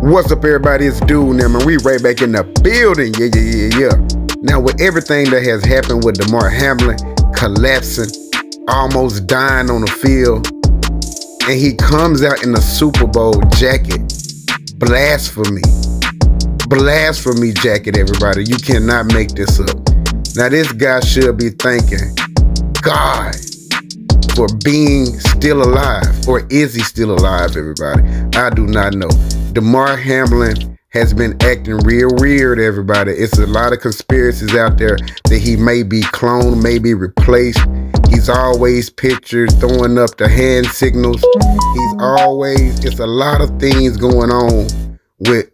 What's up, everybody? It's Dude now, man. We right back in the building. Yeah. Now, with everything that has happened with Damar Hamlin collapsing, almost dying on the field, and he comes out in a Super Bowl jacket. Blasphemy jacket, everybody. You cannot make this up. Now, this guy should be thanking God for being still alive. Or is he still alive, everybody? I do not know. Damar Hamlin has been acting real weird, everybody. It's a lot of conspiracies out there that he may be cloned, may be replaced. He's always pictured throwing up the hand signals. It's a lot of things going on with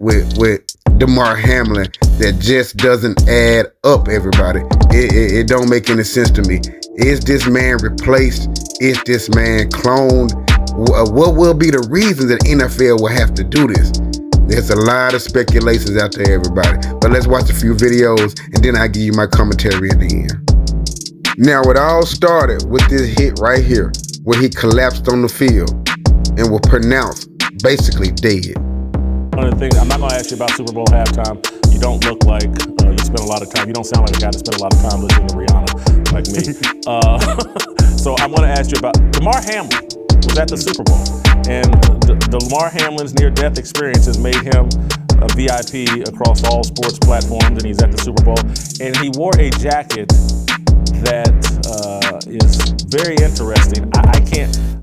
Damar Hamlin that just doesn't add up, everybody. It don't make any sense to me. Is this man replaced? Is this man cloned? What will be the reason that NFL will have to do this? There's a lot of speculations out there, everybody. But let's watch a few videos, and then I'll give you my commentary at the end. Now, it all started with this hit right here, where he collapsed on the field and was pronounced basically dead. One of the things, I'm not going to ask you about Super Bowl halftime. You don't look like you spend a lot of time. You don't sound like a guy that spent a lot of time listening to Rihanna like me. So I'm going to ask you about Damar Hamlin was at the Super Bowl, and Damar Hamlin's near-death experience has made him a VIP across all sports platforms, and he's at the Super Bowl, and he wore a jacket that is very interesting.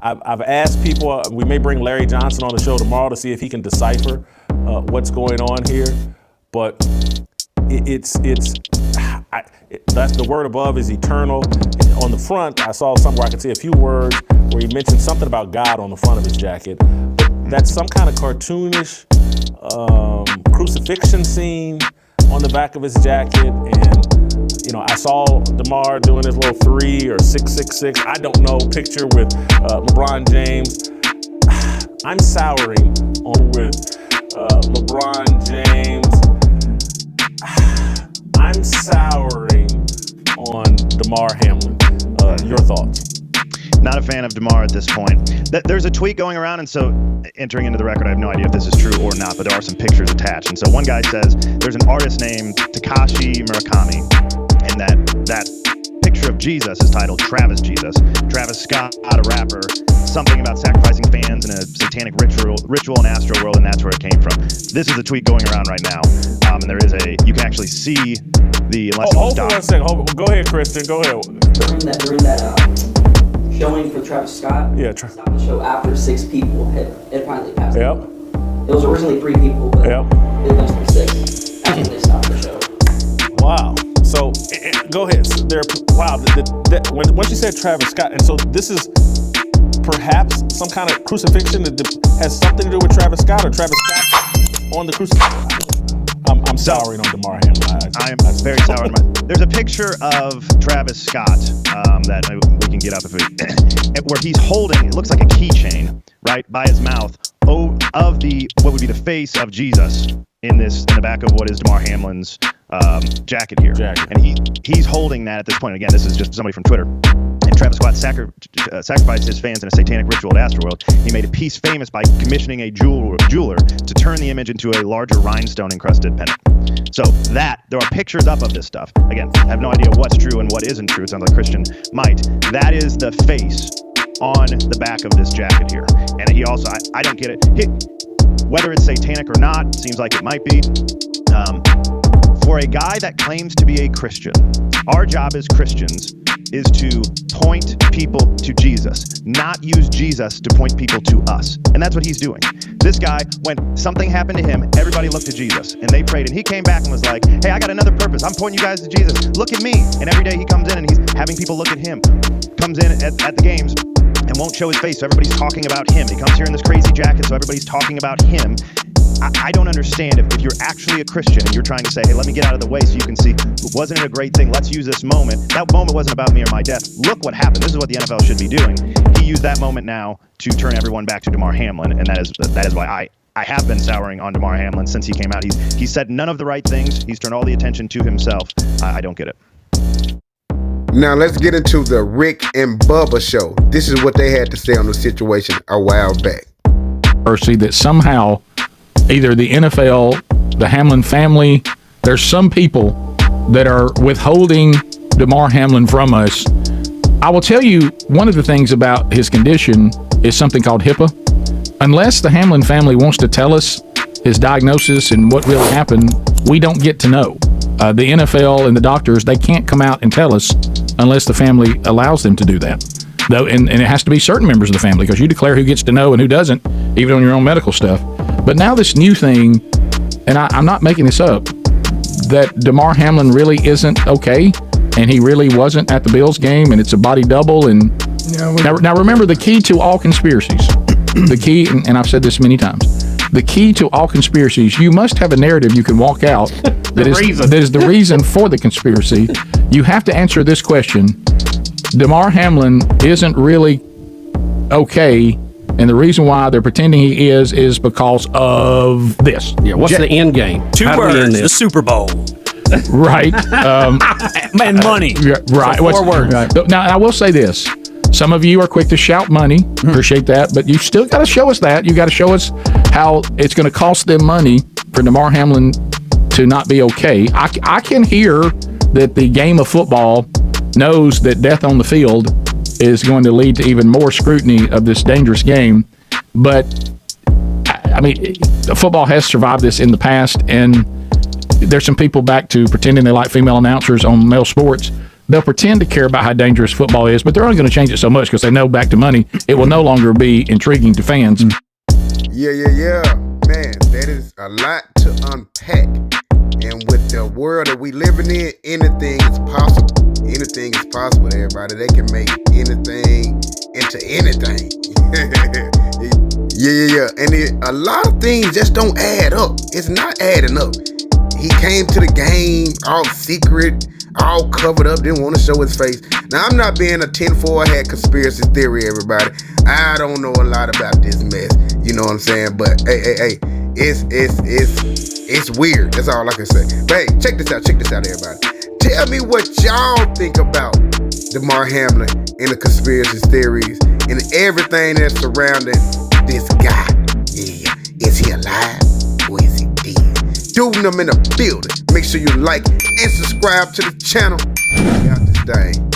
I've asked people, we may bring Larry Johnson on the show tomorrow to see if he can decipher what's going on here, but that's the word above is eternal. On the front, I saw somewhere I could see a few words where he mentioned something about God on the front of his jacket. That's some kind of cartoonish crucifixion scene on the back of his jacket, and I saw Damar doing his little 3 or 666, I don't know, picture with LeBron James. I'm souring with LeBron James. I'm souring on Damar Hamlin. Your thoughts? Not a fan of Damar at this point. There's a tweet going around, and so entering into the record, I have no idea if this is true or not, but there are some pictures attached. And so one guy says there's an artist named Takashi Murakami, and that picture of Jesus is titled Travis Jesus. Travis Scott, a rapper, something about sacrificing fans in a satanic ritual in Astro World, and that's where it came from. This is a tweet going around right now, and there is you can actually see the. Hold on 1 second. Go ahead, Kristen. Go ahead. During that showing for Travis Scott, stopped the show after 6 people had finally passed. Yep. It was originally 3 people, but it eventually 6 after they stopped the show. Wow. So go ahead. When you said Travis Scott, and so this is perhaps some kind of crucifixion that has something to do with Travis Scott, or Travis Scott on the crucifixion. I'm souring on Damar Hamlin. I'm very sour on my. There's a picture of Travis Scott that we can get up where he's holding. It looks like a keychain right by his mouth of what would be the face of Jesus in the back of what is Damar Hamlin's jacket here. And he's holding that at this point. Again, this is just somebody from Twitter. And Travis Scott sacrificed his fans in a satanic ritual at Astroworld. He made a piece famous by commissioning a jeweler to turn the image into a larger rhinestone-encrusted pendant. So there are pictures up of this stuff. Again, I have no idea what's true and what isn't true. It sounds like Christian might. That is the face on the back of this jacket here. And he also, I don't get it. Whether it's satanic or not, seems like it might be. For a guy that claims to be a Christian, our job as Christians is to point people to Jesus, not use Jesus to point people to us. And that's what he's doing. This guy, when something happened to him, everybody looked to Jesus and they prayed, and he came back and was like, hey, I got another purpose. I'm pointing you guys to Jesus. Look at me. And every day he comes in and he's having people look at him. Comes in at the games and won't show his face, so everybody's talking about him. He comes here in this crazy jacket, so everybody's talking about him. I don't understand if you're actually a Christian and you're trying to say, hey, let me get out of the way so you can see, wasn't it a great thing? Let's use this moment. That moment wasn't about me or my death. Look what happened. This is what the NFL should be doing. He used that moment now to turn everyone back to Damar Hamlin, and that is why I have been souring on Damar Hamlin since he came out. He said none of the right things. He's turned all the attention to himself. I don't get it. Now let's get into the Rick and Bubba show. This is what they had to say on the situation a while back. That somehow either the NFL, the Hamlin family, there's some people that are withholding Damar Hamlin from us. I will tell you, one of the things about his condition is something called HIPAA. Unless the Hamlin family wants to tell us his diagnosis and what really happened, we don't get to know. The NFL and the doctors, they can't come out and tell us unless the family allows them to do that. Though, and it has to be certain members of the family, because you declare who gets to know and who doesn't, even on your own medical stuff. But now this new thing, and I'm not making this up, that Damar Hamlin really isn't okay, and he really wasn't at the Bills game, and it's a body double. And now remember, the key to all conspiracies, the key, and I've said this many times, the key to all conspiracies, you must have a narrative you can walk out that is the reason for the conspiracy. You have to answer this question: Damar Hamlin isn't really okay, and the reason why they're pretending he is because of this. Yeah, what's the end game? Two words: the Super Bowl. Right. And money. Right. So 4 words. Right. Now, I will say this. Some of you are quick to shout money. Appreciate that. But you still got to show us that. You got to show us how it's going to cost them money for Damar Hamlin to not be okay. I can hear that the game of football knows that death on the field is going to lead to even more scrutiny of this dangerous game. But, I mean, football has survived this in the past, and there's some people back to pretending they like female announcers on male sports. They'll pretend to care about how dangerous football is, but they're only going to change it so much because they know, back to money, it will no longer be intriguing to fans. Yeah. Man, that is a lot to unpack. And with the world that we living in, anything is possible. Anything is possible, everybody. They can make anything into anything. Yeah. And a lot of things just don't add up. It's not adding up. He came to the game all secret, all covered up, didn't want to show his face. Now, I'm not being a tinfoil hat conspiracy theory, everybody. I don't know a lot about this mess. You know what I'm saying? But hey, it's weird. That's all I can say. But hey, check this out, everybody. Tell me what y'all think about Damar Hamlin and the conspiracy theories and everything that's surrounding this guy. Yeah, is he alive or is he dead? Doing them in the building. Make sure you like and subscribe to the channel. Out this thing.